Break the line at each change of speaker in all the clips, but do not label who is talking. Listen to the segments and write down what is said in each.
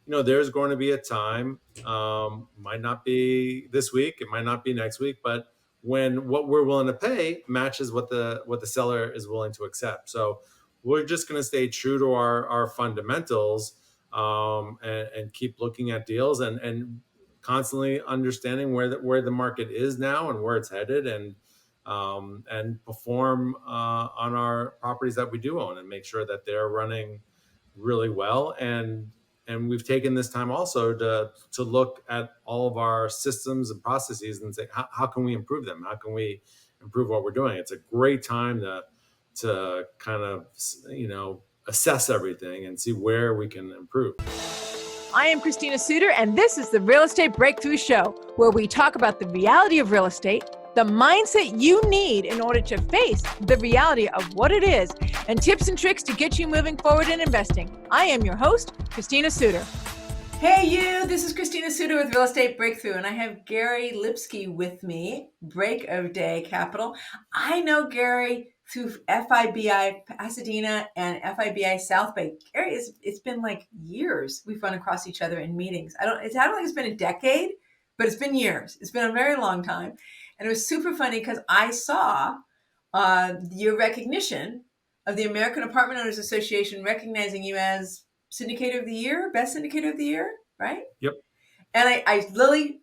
there's going to be a time, might not be this week, it might not be next week, but when what we're willing to pay matches what the seller is willing to accept. So we're just going to stay true to our fundamentals, and keep looking at deals, and constantly understanding where the market is now and where it's headed, and perform on our properties that we do own, and make sure that they're running really well. And we've taken this time also to look at all of our systems and processes and say, how can we improve them? How can we improve what we're doing? It's a great time to kind of assess everything and see where we can improve.
I am Christina Suter, and this is the Real Estate Breakthrough Show, where we talk about the reality of real estate, the mindset you need in order to face the reality of what it is, and tips and tricks to get you moving forward in investing. I am your host, Christina Suter. Hey you, this is Christina Suter with Real Estate Breakthrough, and I have Gary Lipsky with me, Break of Day Capital. I know Gary through FIBI Pasadena and FIBI South Bay. Gary, it's been like years we've run across each other in meetings. I don't think it's been a decade, but it's been years. It's been a very long time. And it was super funny because I saw your recognition of the American Apartment Owners Association recognizing you as Syndicator of the Year, Best Syndicator of the Year, right?
Yep.
And I literally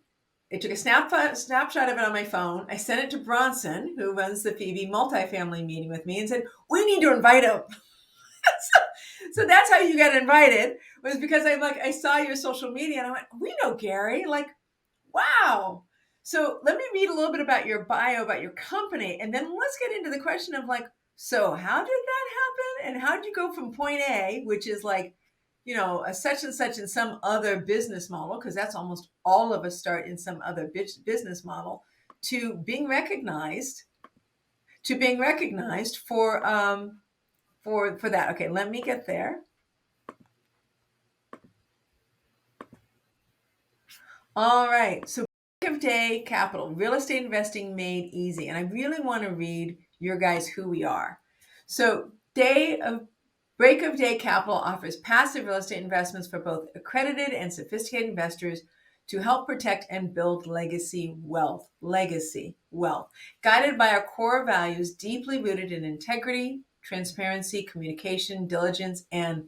took a snapshot of it on my phone. I sent it to Bronson, who runs the Phoebe multifamily meeting with me, and said, we need to invite him. so that's how you got invited, was because I saw your social media and I went, we know Gary. Like, wow. So let me read a little bit about your bio, about your company, and then let's get into the question of so how did that happen? And how did you go from point A, which is a such and such in some other business model, because that's almost all of us start in some other business model, to being recognized for that. Okay, let me get there. All right, so Break of Day Capital, real estate investing made easy, and I really want to read your guys who we are. So Break of Day Capital offers passive real estate investments for both accredited and sophisticated investors to help protect and build legacy wealth. Guided by our core values deeply rooted in integrity, transparency, communication, diligence, and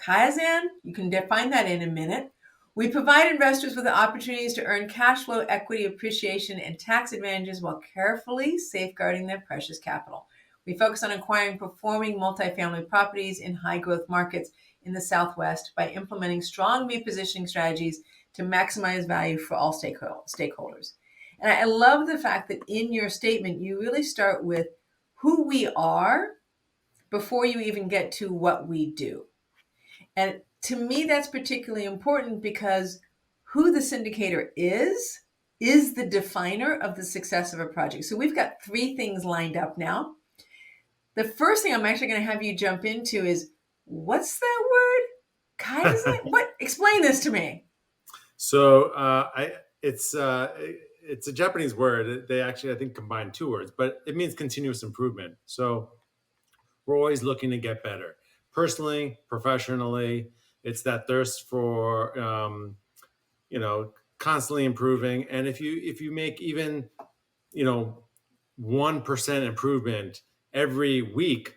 Kaizen. You can define that in a minute. We provide investors with the opportunities to earn cash flow, equity appreciation, and tax advantages while carefully safeguarding their precious capital. We focus on acquiring performing multifamily properties in high growth markets in the Southwest by implementing strong repositioning strategies to maximize value for all stakeholders. And I love the fact that in your statement, you really start with who we are before you even get to what we do. And to me, that's particularly important because who the syndicator is the definer of the success of a project. So we've got 3 things lined up now. The first thing I'm actually going to have you jump into is, what's that word? Kaizen? What? Explain this to me.
So it's a Japanese word. They actually, I think, combine 2 words, but it means continuous improvement. So we're always looking to get better, personally, professionally. It's that thirst for constantly improving. And if you make even 1% improvement every week,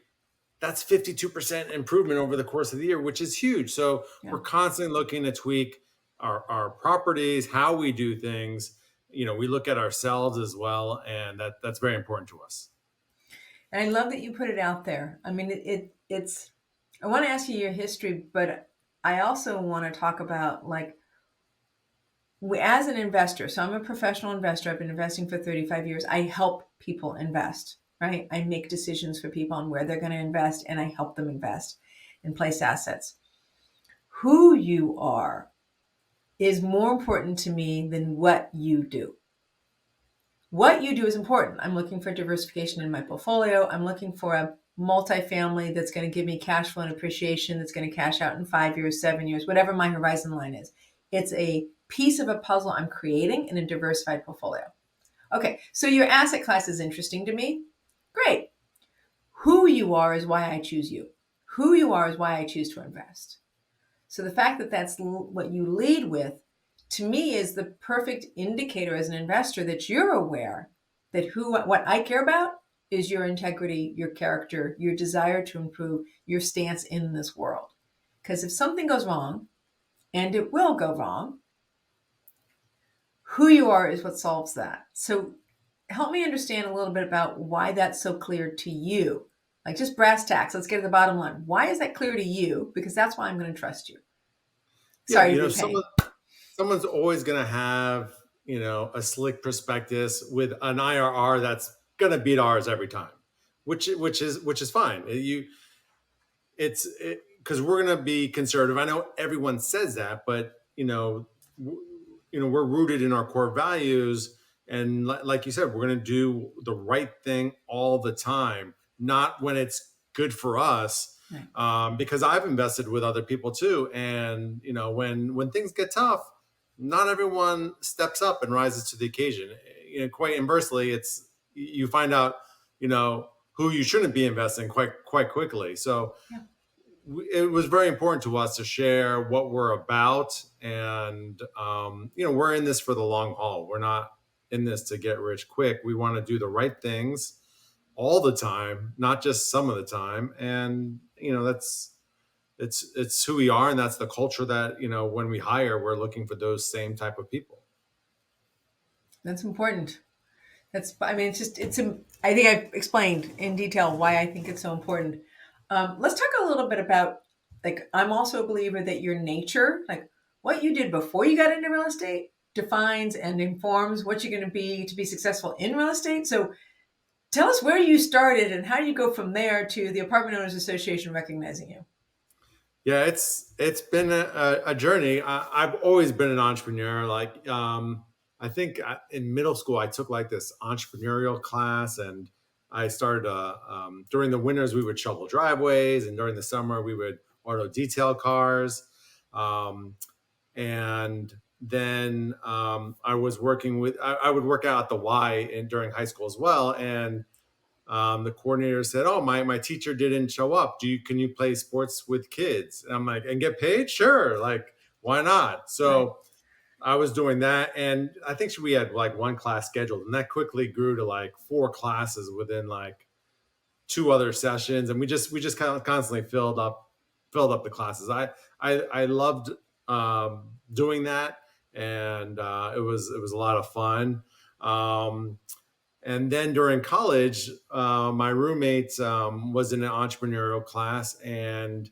that's 52% improvement over the course of the year, which is huge. So We're constantly looking to tweak our properties, how we do things. We look at ourselves as well, and that's very important to us.
And I love that you put it out there. I mean, it's. I want to ask you your history, but I also want to talk about as an investor. So I'm a professional investor. I've been investing for 35 years. I help people invest. Right? I make decisions for people on where they're going to invest, and I help them invest and place assets. Who you are is more important to me than what you do. What you do is important. I'm looking for diversification in my portfolio. I'm looking for a multifamily that's going to give me cash flow and appreciation that's going to cash out in 5 years, 7 years, whatever my horizon line is. It's a piece of a puzzle I'm creating in a diversified portfolio. Okay, so your asset class is interesting to me. Great. Who you are is why I choose you. Who you are is why I choose to invest. So the fact that that's what you lead with, to me, is the perfect indicator as an investor that you're aware that what I care about is your integrity, your character, your desire to improve, your stance in this world. Because if something goes wrong, and it will go wrong, who you are is what solves that. So help me understand a little bit about why that's so clear to you. Like just brass tacks, let's get to the bottom line. Why is that clear to you? Because that's why I'm going to trust you.
Yeah,
Sorry to be a pain.
someone's always going to have, a slick prospectus with an IRR that's going to beat ours every time, which is fine. It's because we're going to be conservative. I know everyone says that, but we're rooted in our core values, and like you said, we're going to do the right thing all the time, not when it's good for us.
Right.
Because I've invested with other people too, and when things get tough, not everyone steps up and rises to the occasion. Quite inversely, it's you find out who you shouldn't be investing quite quickly. So
Yeah.
it was very important to us to share what we're about, and we're in this for the long haul. We're not in this to get rich quick. We want to do the right things all the time, not just some of the time. And that's it's who we are, and that's the culture that when we hire, we're looking for those same type of people.
That's important. I mean, I think I've explained in detail why I think it's so important. Let's talk a little bit about, like, I'm also a believer that your nature, like what you did before you got into real estate, defines and informs what you're going to be successful in real estate. So tell us where you started and how you go from there to the Apartment Owners Association recognizing you.
Yeah, it's been a journey. I've always been an entrepreneur. Like, I think in middle school I took like this entrepreneurial class, and I started. During the winters we would shovel driveways, and during the summer we would auto detail cars. Um, and then I was working with. I would work out at the during high school as well, and the coordinator said, "Oh, my teacher didn't show up. Can you play sports with kids?" And I'm like, "And get paid? Sure. Like, why not?"
Right.
So I was doing that, and I think we had like one class scheduled, and that quickly grew to like four classes within like two other sessions, and we just kind of constantly filled up the classes. I loved doing that, and it was a lot of fun. Um, and then during college, my roommate was in an entrepreneurial class, and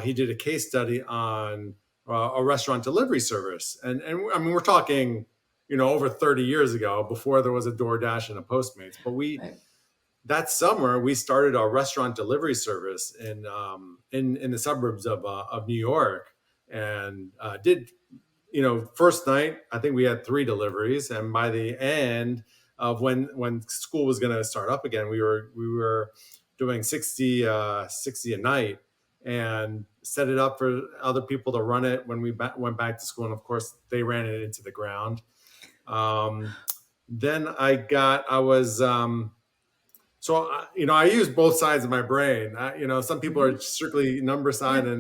he did a case study on a restaurant delivery service. And I mean, we're talking, over 30 years ago, before there was a DoorDash and a Postmates. But
Right.
that summer, we started a restaurant delivery service in the suburbs of New York, and did first night, I think we had three deliveries, and by the end of when school was going to start up again, we were doing 60 a night, and set it up for other people to run it when we went back to school, and of course they ran it into the ground. Um, then I was so I use both sides of my brain. Some people are
Mhm.
strictly number side
Yeah.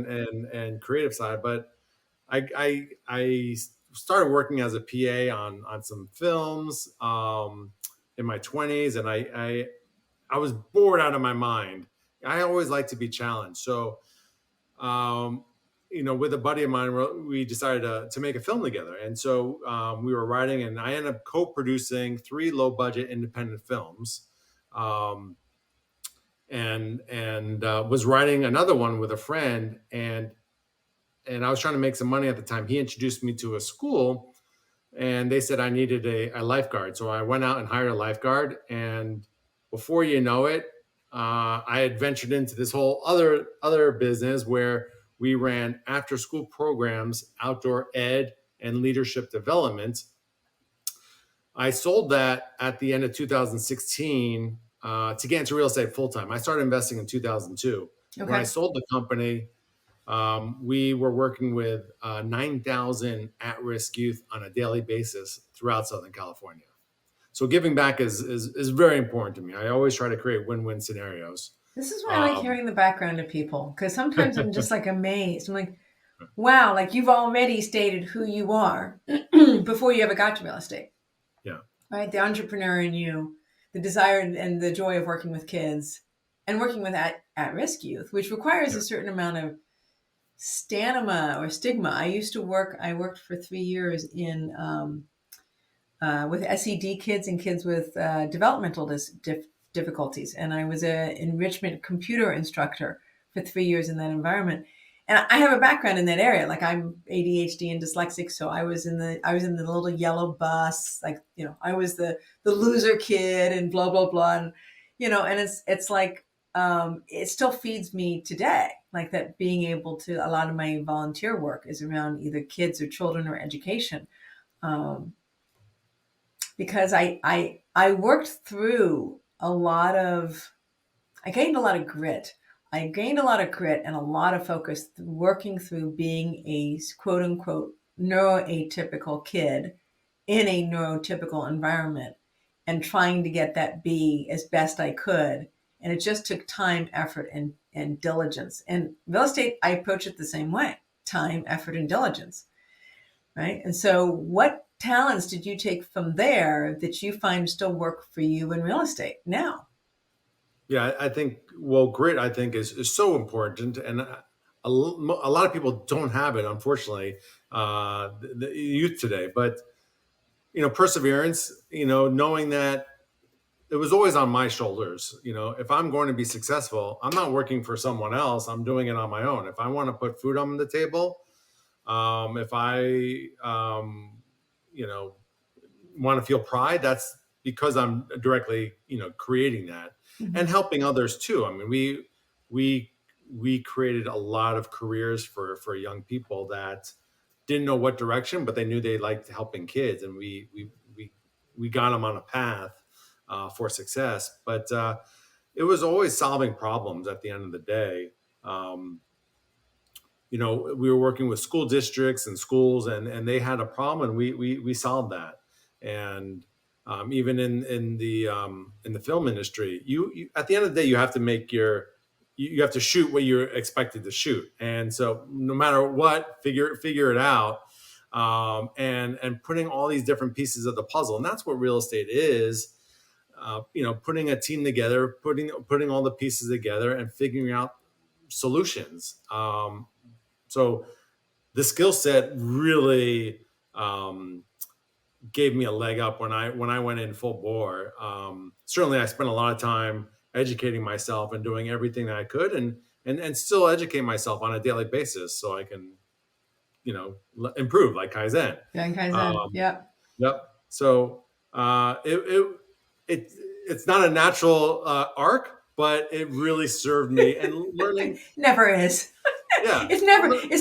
and creative side, but I started working as a PA on some films in my 20s, and I was bored out of my mind. I always like to be challenged. So, um, with a buddy of mine, we decided to make a film together. And so we were writing, and I ended up co-producing three low-budget independent films. Um, and was writing another one with a friend, and I was trying to make some money at the time. He introduced me to a school, and they said I needed a lifeguard. So I went out and hired a lifeguard. And before you know it, I had ventured into this whole other business where we ran after school programs, outdoor ed, and leadership development. I sold that at the end of 2016 to get into real estate full time. I started investing in 2002. When I
Okay.
sold the company, we were working with 9,000 at-risk youth on a daily basis throughout Southern California. So giving back is very important to me. I always try to create win-win scenarios.
This is why I like
Um,
hearing the background of people because sometimes I'm just like amazed. I'm like, Wow, like you've already stated who you are before you ever got to real estate,
Yeah.
right? The entrepreneur in you, the desire and the joy of working with kids and working with at-risk youth, which requires
Yeah.
a certain amount of stamina or stigma. I worked for 3 years in with SED kids and kids with developmental difficulties. And I was an enrichment computer instructor for 3 years in that environment. And I have a background in that area. Like I'm ADHD and dyslexic, so I was in the little yellow bus. Like I was the loser kid and blah blah blah. And and it's like it still feeds me today. Like that, being able to a lot of my volunteer work is around either kids or children or education. Um, because I worked through a lot of I gained a lot of grit. I gained a lot of grit and a lot of focus working through being a quote unquote neuroatypical kid in a neurotypical environment and trying to get that B as best I could. And it just took time, effort, and diligence. And real estate, I approach it the same way: time, effort, and diligence. Right. And so, what talents did you take from there that you find still work for you in real estate now?
Yeah, I think, well, grit, I think, is so important, and a lot of people don't have it, unfortunately, the youth today. But perseverance, knowing that it was always on my shoulders. If I'm going to be successful, I'm not working for someone else. I'm doing it on my own. If I want to put food on the table, if I, you know, want to feel pride, that's because I'm directly, creating that and
Mhm.
helping others too. I mean, we we created a lot of careers for young people that didn't know what direction, but they knew they liked helping kids, and we got them on a path for success. But it was always solving problems at the end of the day. Um, we were working with school districts and schools, and they had a problem, and we solved that. And even in the film industry, you at the end of the day, you have to you have to shoot what you're expected to shoot, and so no matter what, figure it out. And putting all these different pieces of the puzzle, and that's what real estate is. Putting a team together, putting all the pieces together, and figuring out solutions. So the skill set really gave me a leg up when I went in full bore. Certainly, I spent a lot of time educating myself and doing everything that I could, and still educate myself on a daily basis so I can improve, like Kaizen.
Young Kaizen.
Um,
Yep.
yep. So it it's not a natural arc, but it really served me and learning.
Never is.
Yeah.
It's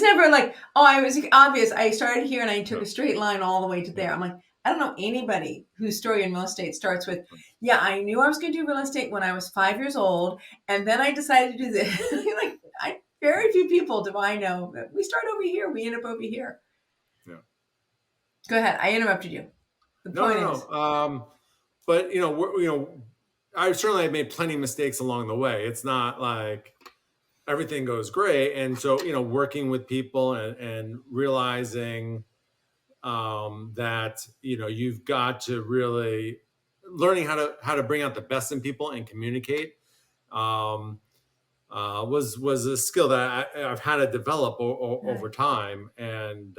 never like, oh, I was obvious. I started here and I took
Yeah.
a straight line all the way to
Yeah.
there. I'm like, I don't know anybody whose story in real estate starts with, yeah, I knew I was going to do real estate when I was 5 years old, and then I decided to do this. Like, very few people do I know. We start over here, we end up over here.
Yeah.
Go ahead. I interrupted you. The
No,
point
no,
is,
no. But I certainly have made plenty of mistakes along the way. It's not like everything goes great, and so working with people and realizing that you've got to really learning how to bring out the best in people and communicate um, was a skill that I've had to develop over
right,
time, and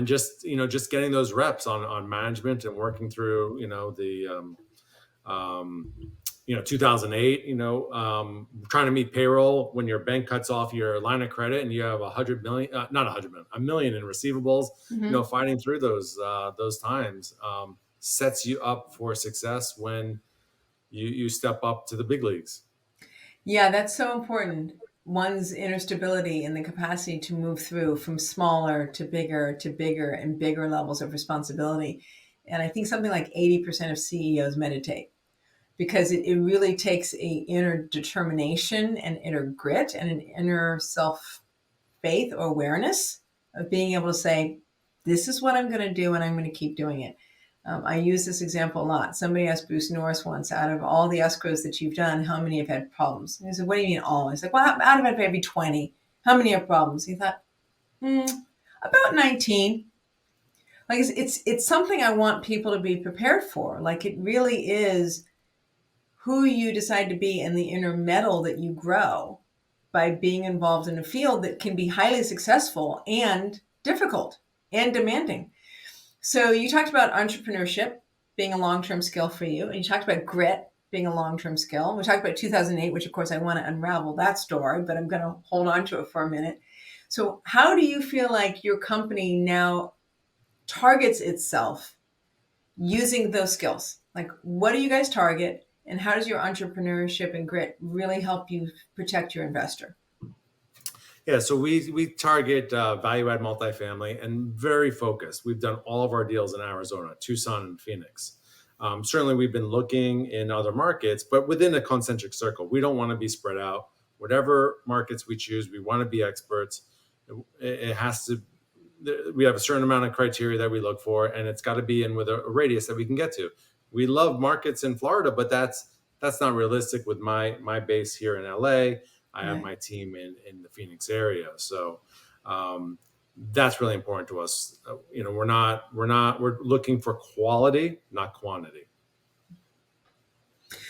just getting those reps on management and working through the um, 2008, trying to meet payroll when your bank cuts off your line of credit and you have 100 million, not 100 million, a million in receivables.
hmm,
Fighting through those times sets you up for success when you step up to the big leagues.
yeah, that's so important. One's inner stability and the capacity to move through from smaller to bigger and bigger levels of responsibility. And I think something like 80% of CEOs meditate, because it really takes a inner determination and inner grit and an inner self faith or awareness of being able to say, this is what I'm going to do and I'm going to keep doing it. I use this example a lot. Somebody asked Bruce Norris once, out of all the escrows that you've done, how many have had problems? And he said, what do you mean all? He's like, well, out of every 20. How many are problems? He thought, hmm, about 19. Like it's something I want people to be prepared for. Like it really is who you decide to be and the inner metal that you grow by being involved in a field that can be highly successful and difficult and demanding. So you talked about entrepreneurship being a long-term skill for you, and you talked about grit being a long-term skill. We talked about 2008, which of course I want to unravel that story, but I'm going to hold on to it for a minute. So how do you feel like your company now targets itself using those skills? Like, what do you guys target, and how does your entrepreneurship and grit really help you protect your investor?
Yeah, so we target value add multifamily and very focused. We've done all of our deals in Arizona, Tucson, and Phoenix. Certainly, we've been looking in other markets, but within a concentric circle. We don't want to be spread out. Whatever markets we choose, we want to be experts. It has to. We have a certain amount of criteria that we look for, and it's got to be in with a radius that we can get to. We love markets in Florida, but that's not realistic with my base here in LA. I have
Right.
my team in the Phoenix area, so that's really important to us. We're looking for quality, not quantity.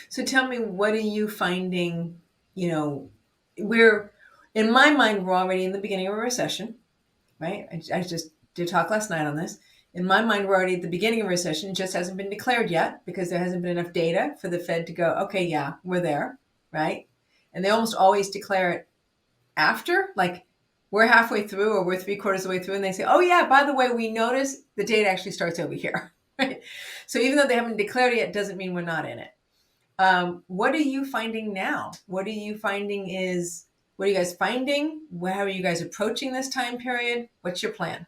So tell me, what are you finding? You know, we're in my mind, we're already in the beginning of a recession, right? I just did talk last night on this. In my mind, we're already at the beginning of a recession. It just hasn't been declared yet because there hasn't been enough data for the Fed to go, okay, yeah, we're there, right? And they almost always declare it after, like we're halfway through or we're three quarters of the way through, and they say, oh, yeah, by the way, we noticed the data actually starts over here, right? So even though they haven't declared it yet, doesn't mean we're not in it. What are you finding now? What are you guys finding? How are you guys approaching this time period? What's your plan?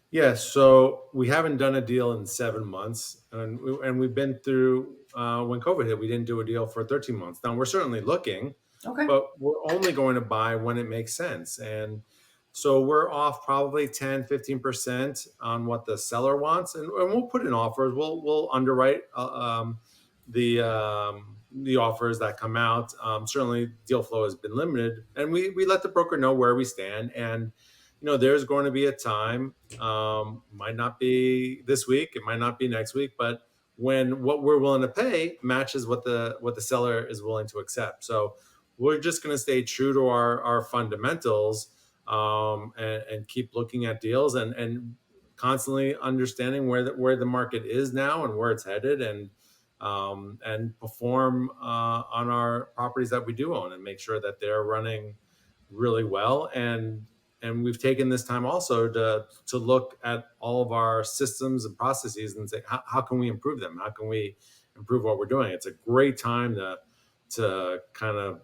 Yeah, so we haven't done a deal in 7 months, and we've been through when COVID hit. We didn't do a deal for 13 months. Now we're certainly looking,
Okay.
but we're only going to buy when it makes sense. And so we're off probably 10, 15% on what the seller wants, and we'll put in offers. We'll underwrite the offers that come out. Certainly, deal flow has been limited, and we let the broker know where we stand. And there's going to be a time, might not be this week, it might not be next week, but when what we're willing to pay matches what the seller is willing to accept. So we're just going to stay true to our fundamentals, and keep looking at deals, and constantly understanding where the market is now and where it's headed, and perform on our properties that we do own and make sure that they're running really well. And we've taken this time also to look at all of our systems and processes and say, how can we improve them? How can we improve what we're doing? It's a great time to kind of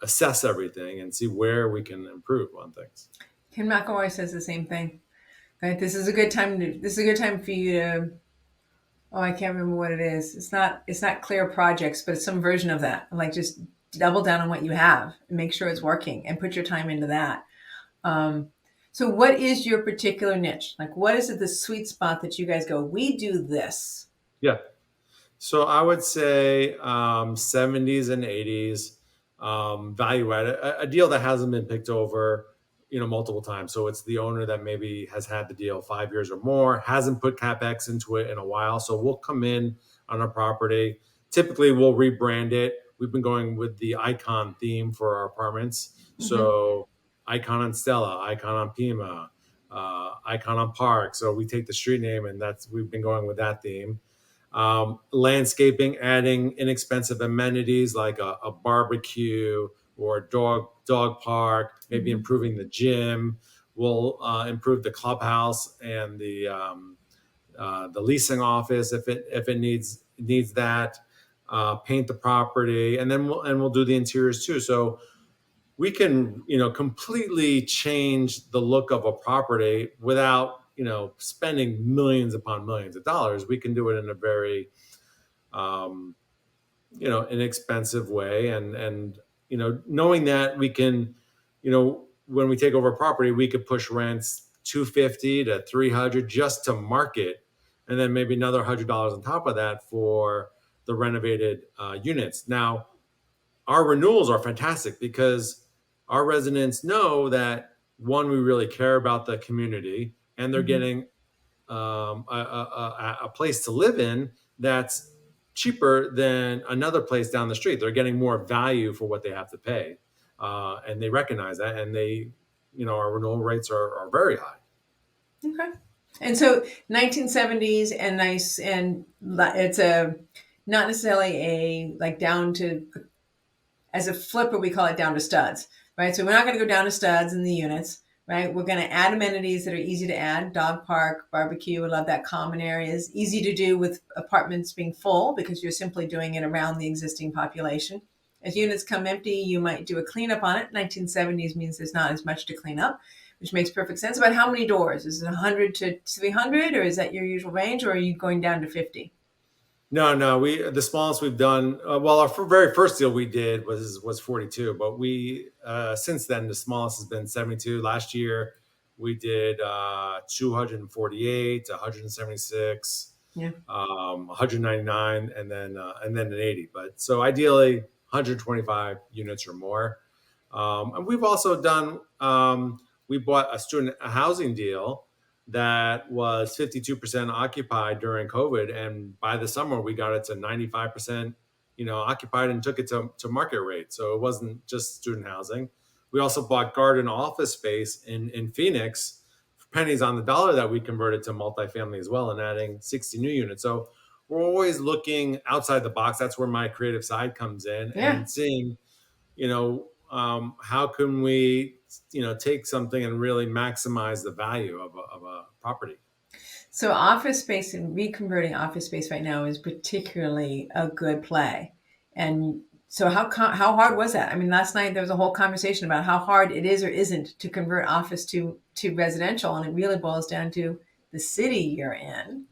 assess everything and see where we can improve on things.
Ken McElroy says the same thing. Right? This is a good time for you to, oh, I can't remember what it is. It's not clear projects, but it's some version of that. Like just double down on what you have and make sure it's working and put your time into that. Um, so what is your particular niche? Like what is it the sweet spot that you guys go, we do this?
Yeah. So I would say 70s and 80s, value add, a deal that hasn't been picked over, multiple times. So it's the owner that maybe has had the deal 5 years or more, hasn't put capex into it in a while. So we'll come in on a property. Typically, we'll rebrand it. We've been going with the icon theme for our apartments.
Mm-hmm.
So icon on Stella, icon on Pima, icon on Park. So we take the street name, and we've been going with that theme. Landscaping, adding inexpensive amenities like a barbecue or a dog park, maybe
Mm-hmm.
improving the gym. We'll improve the clubhouse and the leasing office if it needs that. Paint the property, and then we'll do the interiors too. So we can completely change the look of a property without spending millions upon millions of dollars. We can do it in a very um, inexpensive way, and knowing that we can, when we take over a property, we could push rents 250 to 300 just to market, and then maybe another $100 on top of that for the renovated units. Now our renewals are fantastic because our residents know that, one, we really care about the community, and they're
Hmm.
getting a place to live in that's cheaper than another place down the street. They're getting more value for what they have to pay, and they recognize that, and our renewal rates are very high.
Okay. And so 1970s and nice, and it's a not necessarily a like down to, as a flipper, we call it down to studs, right? So we're not going to go down to studs in the units, right? We're going to add amenities that are easy to add: dog park, barbecue. We love that. Common areas, easy to do with apartments being full because you're simply doing it around the existing population. As units come empty, you might do a cleanup on it. 1970s means there's not as much to clean up, which makes perfect sense. About how many doors? Is it 100 to 300, or is that your usual range, or are you going down to 50?
No, no, we the smallest we've done. Well, our very first deal we did was 42, but we since then the smallest has been 72. Last year we did 248, 176,
Yeah.
199, and then an 80. But so ideally 125 units or more. And we've also done. We bought a student housing deal that was 52% occupied during COVID, and by the summer we got it to 95%, occupied, and took it to market rate. So it wasn't just student housing. We also bought garden office space in Phoenix for pennies on the dollar that we converted to multifamily as well, and adding 60 new units. So we're always looking outside the box. That's where my creative side comes in,
Yeah.
and seeing, how can we, take something and really maximize the value of a property.
So office space and reconverting office space right now is particularly a good play. And so how hard was that? I mean, last night there was a whole conversation about how hard it is or isn't to convert office to residential, and it really boils down to the city you're in,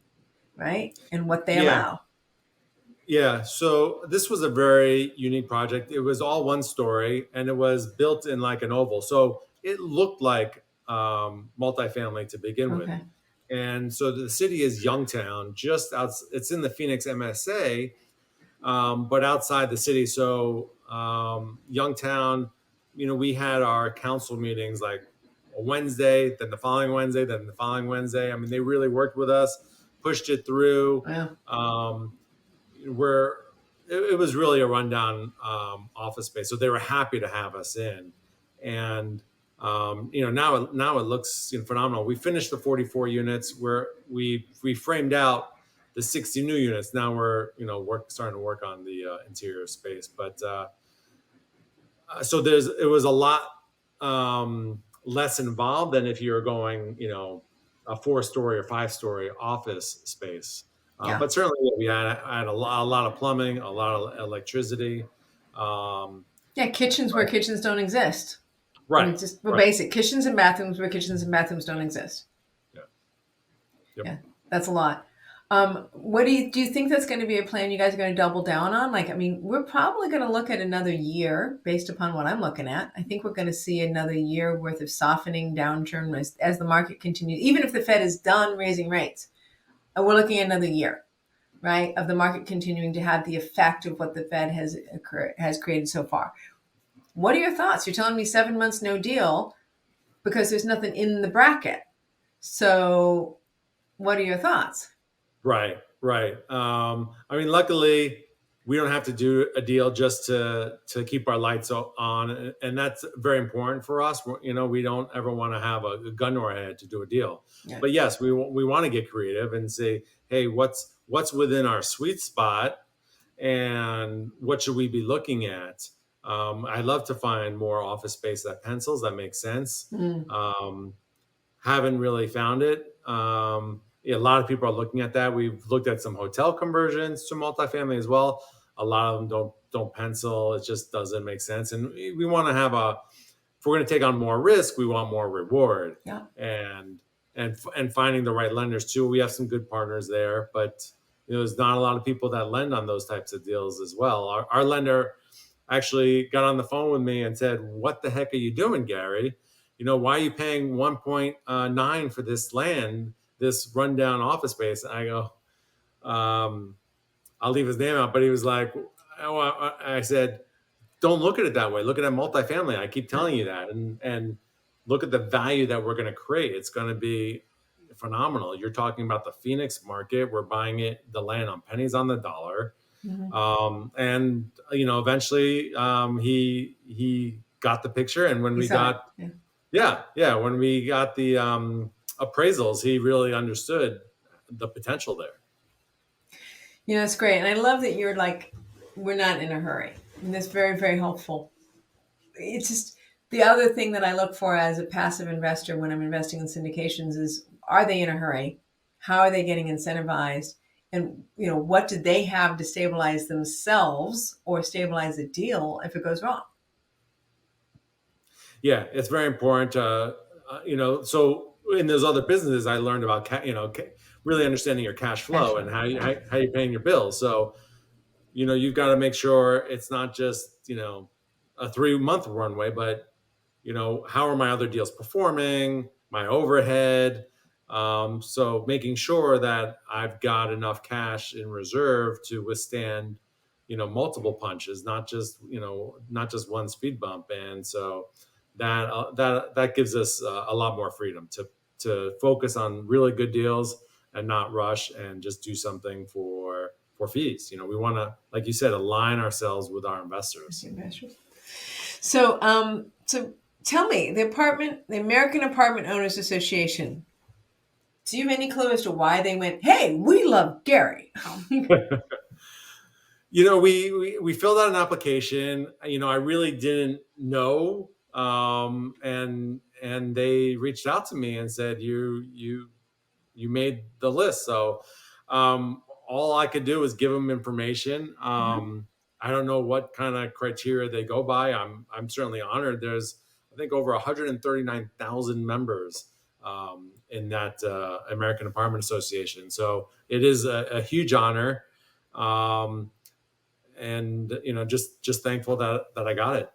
right? And what they
Yeah,
allow.
yeah. So this was a very unique project. It was all one story, and it was built in like an oval. So it looked like multifamily to begin with.
Okay.
And so the city is Youngtown, just out. It's in the Phoenix MSA, but outside the city. So Youngtown, we had our council meetings like a Wednesday, then the following Wednesday, then the following Wednesday. I mean, they really worked with us, pushed it through.
Well,
Um, where it was really a rundown office space, so they were happy to have us in, and now it looks, phenomenal. We finished the 44 units where we framed out the 60 new units. Now we're starting to work on the interior space, but so it was a lot less involved than if you're going, a 4-story or 5-story office space.
yeah.
But certainly we had a lot of plumbing, a lot of electricity. Um,
Yeah, kitchens where kitchens don't exist. I
right,
mean, just
right,
basic kitchens and bathrooms where kitchens and bathrooms don't exist.
yeah, yep.
Yeah, that's a lot. What do you think that's going to be a plan you guys are going to double down on? Like, I mean, we're probably going to look at another year based upon what I'm looking at. I think we're going to see another year worth of softening downturn as the market continues. Even if the Fed is done raising rates, we're looking at another year, right, of the market continuing to have the effect of what the Fed has created so far. What are your thoughts? You're telling me 7 months no deal because there's nothing in the bracket. So, what are your thoughts?
Right, right. I mean, luckily, we don't have to do a deal just to keep our lights on, and that's very important for us. We don't ever want to have a gun to our head to do a deal.
Yeah.
But yes, we want to get creative and say, hey, what's within our sweet spot, and what should we be looking at? I'd love to find more office space that pencils, that makes sense.
Mm,
Um, haven't really found it. Yeah, a lot of people are looking at that. We've looked at some hotel conversions to multifamily as well. A lot of them don't pencil. It just doesn't make sense. And we want to have if we're going to take on more risk, we want more reward.
yeah.
And and finding the right lenders too. We have some good partners there, but there's not a lot of people that lend on those types of deals as well. Our lender actually got on the phone with me and said, "What the heck are you doing, Gary? Why are you paying 1.9 for this land, this rundown office space?" And I go, I'll leave his name out, but he was like, oh, I said, don't look at it that way. Look at it multifamily. I keep telling you that, and look at the value that we're going to create. It's going to be phenomenal. You're talking about the Phoenix market. We're buying the land on pennies on the dollar.
Mhm.
And eventually, he got the picture. And when
You
we
saw it.
got,
Yeah.
yeah, when we got the appraisals, he really understood the potential there.
That's great. And I love that you're like, we're not in a hurry. And that's very, very helpful. It's just the other thing that I look for as a passive investor when I'm investing in syndications is, are they in a hurry? How are they getting incentivized? And what do they have to stabilize themselves or stabilize a deal if it goes wrong?
Yeah, it's very important. So in those other businesses, I learned about really understanding your cash
Cash
flow and
flow.
how you're paying your bills. So you've got to make sure it's not just a 3 month runway, but how are my other deals performing, my overhead. So making sure that I've got enough cash in reserve to withstand multiple punches, not just one speed bump. And so that gives us a lot more freedom to focus on really good deals and not rush and just do something for fees. We want to, like you said, align ourselves with our
As the
investors.
investors. So tell me, the American Apartment Owners Association. Do you have any clue as to why they went, "Hey, we love Gary"?
We filled out an application. I really didn't know, and they reached out to me and said you made the list. So all I could do was give them information.
Mhm.
I don't know what kind of criteria they go by. I'm certainly honored. There's, I think, over 139,000 members in that American Apartment Association. So it is a huge honor. Um, and just thankful that I got it.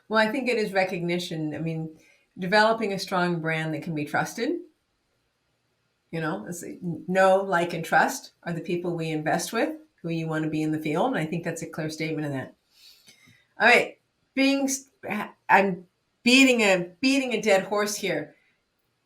Well, I think it is recognition. I mean, developing a strong brand that can be trusted. Know, like, and trust are the people we invest with, who you want to be in the field. And I think that's a clear statement of that. All right, being I'm beating a dead horse here.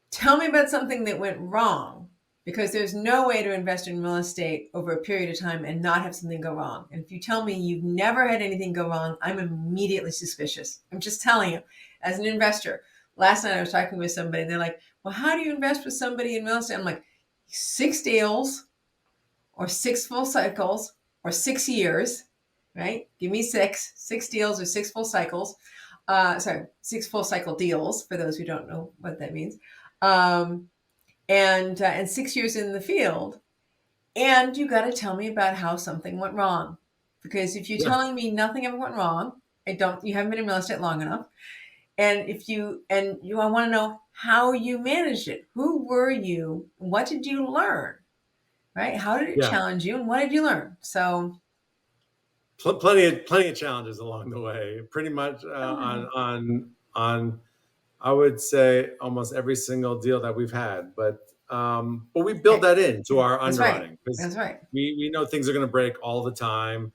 Tell me about something that went wrong, because there's no way to invest in real estate over a period of time and not have something go wrong. And if you tell me you've never had anything go wrong, I'm immediately suspicious. I'm just telling you, as an investor. Last night I was talking with somebody. They're like, "Well, how do you invest with somebody in real estate?" I'm like, 6 deals or 6 full cycles or 6 years, right? Give me six deals or 6 full cycles. Sorry, 6 full cycle deals for those who don't know what that means. Um, and 6 years in the field, and you got to tell me about how something went wrong, because if you're
Yeah,
telling me nothing ever went wrong, you haven't been in real estate long enough. And I want to know how you managed it. Who were you? What did you learn? Right? How did it
yeah.
challenge you, and what did you learn? So,
Plenty of challenges along the way. Pretty much
go ahead.
on I would say almost every single deal that we've had. But we build
Okay,
that into
yeah,
our
that's right.
underwriting because
That's right.
we know things are going to break all the time.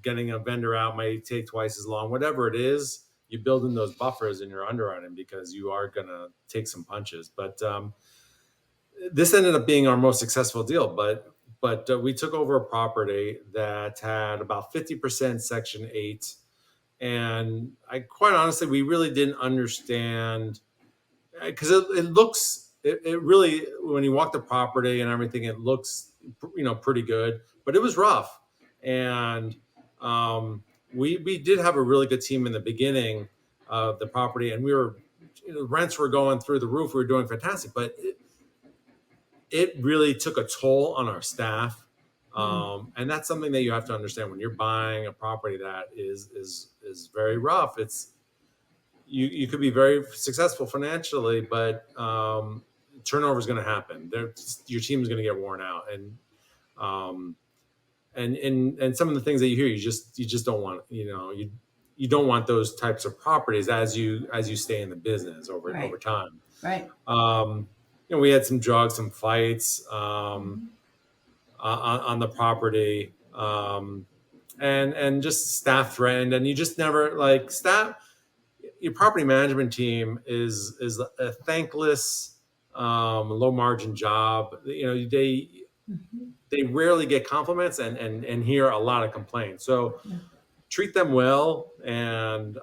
Getting a vendor out might take twice as long. Whatever it is, you build in those buffers in your underwriting because you are going to take some punches. But this ended up being our most successful deal. But we took over a property that had about 50% Section 8, and I quite honestly, we really didn't understand because it really, when you walk the property and everything, it looks pretty good, but it was rough. And we did have a really good team in the beginning of the property, and we were rents were going through the roof. We were doing fantastic, but it really took a toll on our staff.
Mm,
And that's something that you have to understand when you're buying a property that is very rough. You could be very successful financially, but turnover is going to happen. Your team is going to get worn out, um, and some of the things that you hear, you just don't want. You don't want those types of properties as you stay in the business over
right.
time.
Right.
Um, we had some drugs, some fights
Mhm.
on the property. and just staff threatened, and you just never like staff. Your property management team is a thankless, low margin job.
Mhm.
They rarely get compliments and hear a lot of complaints. So
Yeah.
treat them well, and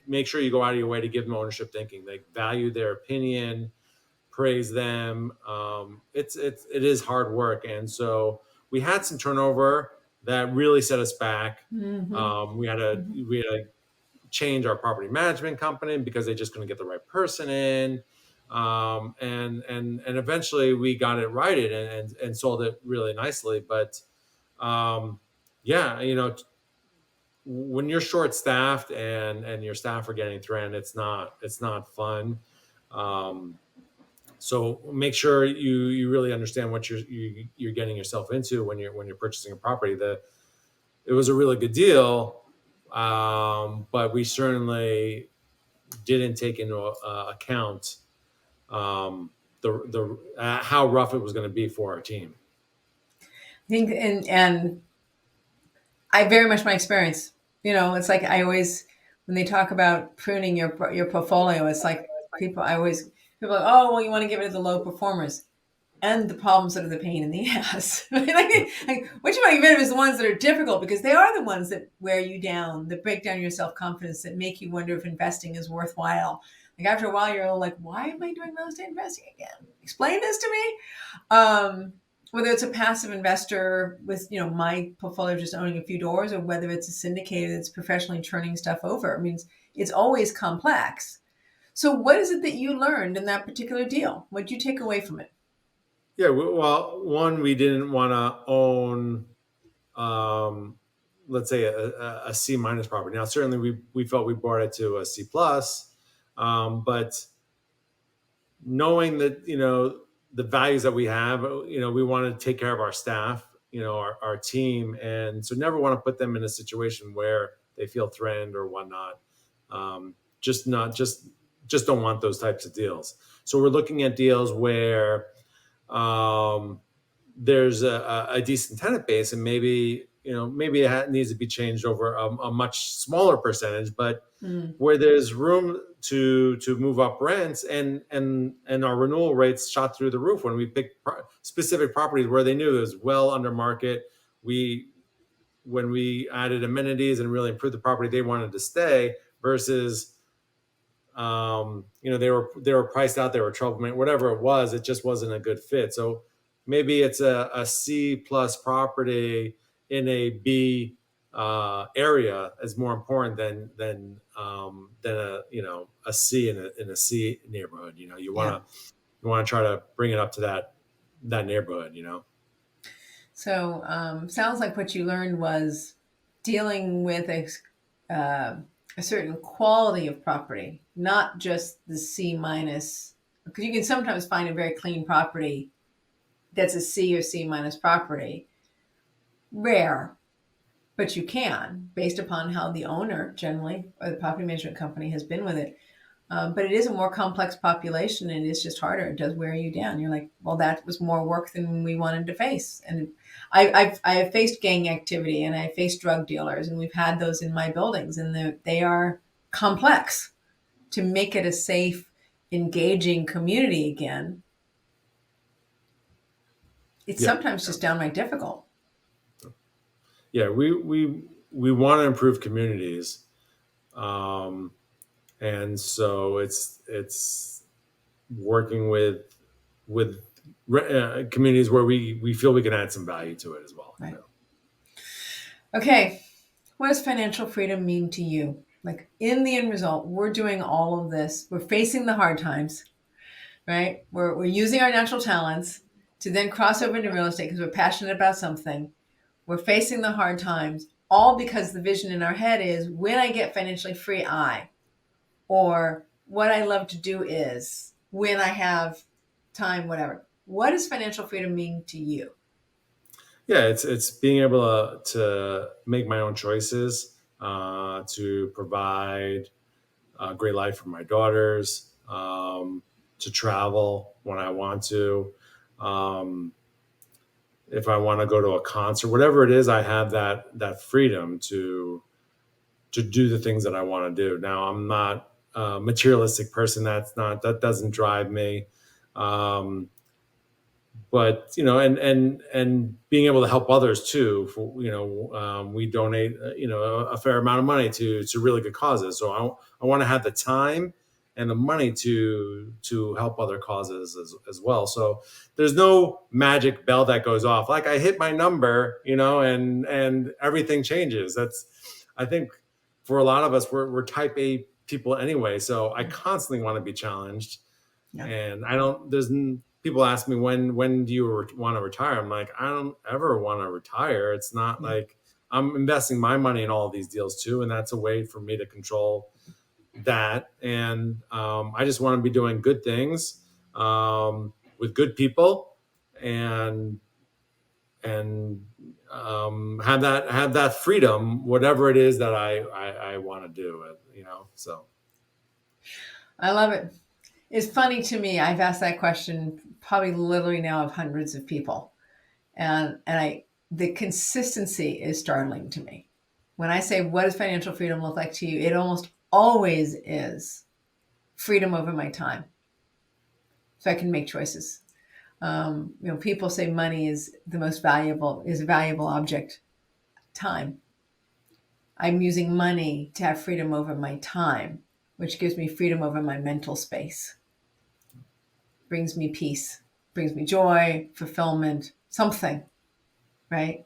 make sure you go out of your way to give them ownership thinking. They value their opinion, praise them. It is hard work, and so we had some turnover that really set us back.
Mhm.
We had to change our property management company because they just couldn't get the right person in. And eventually we got it righted and sold it really nicely. But yeah, when you're short staffed and your staff are getting threatened, it's not fun. Um, so make sure you really understand what you're getting yourself into when you're purchasing a property. It was a really good deal, but we certainly didn't take into account the how rough it was going to be for our team.
I think, and I very much my experience. It's like I always, when they talk about pruning your portfolio, it's like people are like, oh, well, you want to get rid of the low performers and the problems that are the pain in the ass. Like, what you want to get rid of is the ones that are difficult, because they are the ones that wear you down, that break down your self confidence, that make you wonder if investing is worthwhile. Like after a while, you're all like, why am I doing real estate investing again? Explain this to me. Whether it's a passive investor with, my portfolio just owning a few doors, or whether it's a syndicated that's professionally turning stuff over. I mean, it's always complex. So what is it that you learned in that particular deal? What did you take away from it?
Yeah, well, one, we didn't want to own, um, let's say, a C minus property. Now, certainly, we felt we brought it to a C plus, but knowing that the values that we have, we want to take care of our staff, our team, and so never want to put them in a situation where they feel threatened or whatnot. Just not just don't want those types of deals. So we're looking at deals where um, there's a decent tenant base, and maybe it needs to be changed over a much smaller percentage, but
Mm.
where there's room to move up rents, and our renewal rates shot through the roof when we picked specific properties where they knew it was well under market. We When we added amenities and really improved the property, they wanted to stay versus they were priced out, they were troublemaker, whatever it was, it just wasn't a good fit. So maybe it's a C plus property in a B area is more important than a C in a C neighborhood.
Yeah.
You want to try to bring it up to that neighborhood.
So sounds like what you learned was dealing with a certain quality of property, not just the C minus, because you can sometimes find a very clean property that's a C or C minus property. Rare, but you can, based upon how the owner generally or the property management company has been with it. But it is a more complex population, and it's just harder. It does wear you down. You're like, well, that was more work than we wanted to face. And I have faced gang activity, and I faced drug dealers, and we've had those in my buildings, and they are complex. To make it a safe, engaging community again, it's
Yeah,
sometimes just downright difficult.
yeah. We want to improve communities, um, and so it's working with communities where we feel we can add some value to it as well.
Right. Okay. What does financial freedom mean to you? Like in the end result, we're doing all of this. We're facing the hard times, right? We're using our natural talents to then cross over into real estate because we're passionate about something. We're facing the hard times, all because the vision in our head is when I get financially free, or what I love to do is when I have time, whatever. What does financial freedom mean to you?
Yeah, it's being able to make my own choices, to provide a great life for my daughters, to travel when I want to, um, if I want to go to a concert, whatever it is, I have that freedom to do the things that I want to do. Now, I'm not a materialistic person. That doesn't drive me. Um, but and being able to help others too. We donate a fair amount of money to really good causes. So I want to have the time and the money to help other causes as well. So there's no magic bell that goes off like I hit my number, and everything changes. That's, I think, for a lot of us, we're type A people anyway. So I constantly want to be challenged,
Yeah.
and I don't. People ask me when do you want to retire? I'm like, I don't ever want to retire. It's not
Yeah.
like I'm investing my money in all of these deals too, and that's a way for me to control that. And I just want to be doing good things with good people, and have that freedom, whatever it is that I want to do. So.
I love it. It's funny to me. I've asked that question probably literally now of hundreds of people. And the consistency is startling to me. When I say, what does financial freedom look like to you? It almost always is freedom over my time. So I can make choices. People say money is a valuable object. Time. I'm using money to have freedom over my time, which gives me freedom over my mental space. Brings me peace, brings me joy, fulfillment, something, right?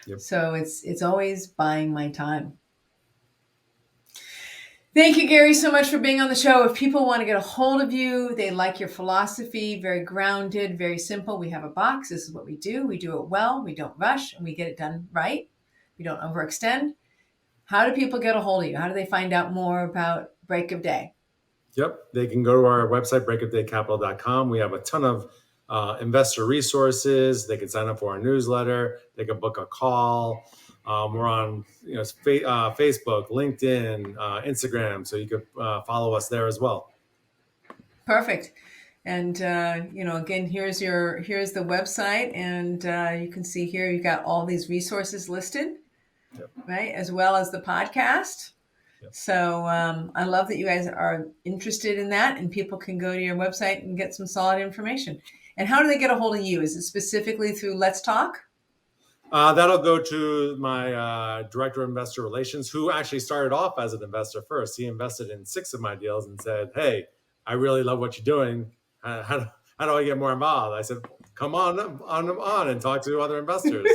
Yep.
So it's always buying my time. Thank you, Gary, so much for being on the show. If people want to get a hold of you, they like your philosophy, very grounded, very simple. We have a box. This is what we do. We do it well. We don't rush, and we get it done right. We don't overextend. How do people get a hold of you? How do they find out more about Break of Day?
Yep. They can go to our website, breakofdaycapital.com. We have a ton of investor resources. They can sign up for our newsletter. They can book a call. We're on Facebook, LinkedIn, Instagram, so you can follow us there as well.
Perfect. And again, here's the website, and you can see here you've got all these resources listed,
Yep.
right, as well as the podcast.
Yep.
So I love that you guys are interested in that, and people can go to your website and get some solid information. And how do they get a hold of you? Is it specifically through Let's Talk?
That'll go to my director of investor relations, who actually started off as an investor first. He invested in 6 of my deals and said, "Hey, I really love what you're doing. How do I get more involved?" I said, "Come on and talk to other investors."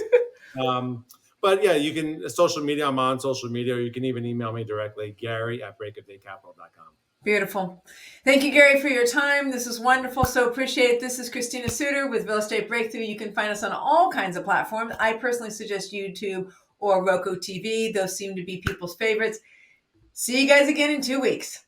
But yeah, you can social media. I'm on social media. Or you can even email me directly, Gary@breakofdaycapital.com.
Beautiful. Thank you, Gary, for your time. This is wonderful. So appreciate it. This is Christina Suter with Real Estate Breakthrough. You can find us on all kinds of platforms. I personally suggest YouTube or Roku TV. Those seem to be people's favorites. See you guys again in 2 weeks.